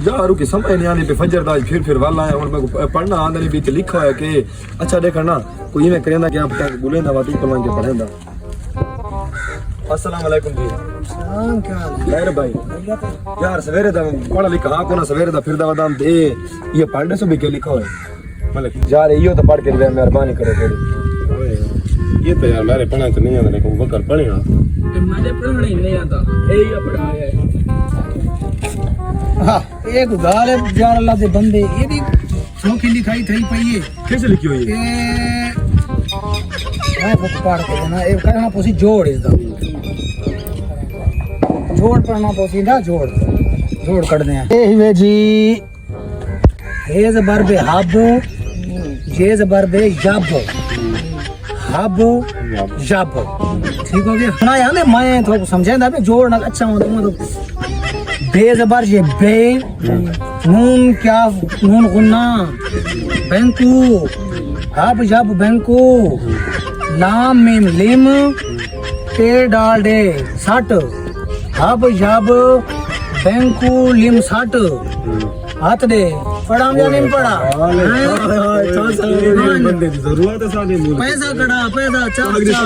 यार की समझ नहीं आनी पे फजर दा फिर वाला है और मैं पढ़ना आंदा नहीं बीच लिखा है कि अच्छा देखा ना कोई में करेंदा क्या पता बोले ना बात पढ़वा के पढ़ेंदा। अस्सलाम वालेकुम जी। सलाम, क्या हाल है? खैर भाई यार सवेरे दा पढ़ा लिखा हाँ कोना सवेरे दा फिर दा वदाम दे ये पढ़ने से भी के लिखा है मतलब यार यो तो पढ़ के दे मेहरबानी करो थोड़ी। ये तो यार मेरे पढ़ना तो नहीं आता लेकिन बकर पढ़ेगा मुझे पढ़ना ही नहीं आता यही पढ़ा है। हाँ, एक गाल है यार अल्लाह दे बंदे ये भी सौखी लिखाई थई पई है कैसे लिखी हुई है ये मैं खुद पढ़ के देना एक करना पोसी जोड़ इसदा जोड़ पढ़ना पोसी ना जोड़ कर दे ए हुए जी हे जबर बे हब ये जबर बे जब हब जब ठीक हो गया ना यार मैं थोड़ा समझाएंदा पे जोड़ ना अच्छा मतलब बे जबर ये बे नून क्या नून गुन्ना बैंकू हब जब बैंकू लाम मीम लिम पे डाल दे सट हब जब बैंकू लिम सट हाथ दे पढ़ा या नहीं पढ़ा बंदे की जरूरत है साले पैसा कड़ा पैसा चाचा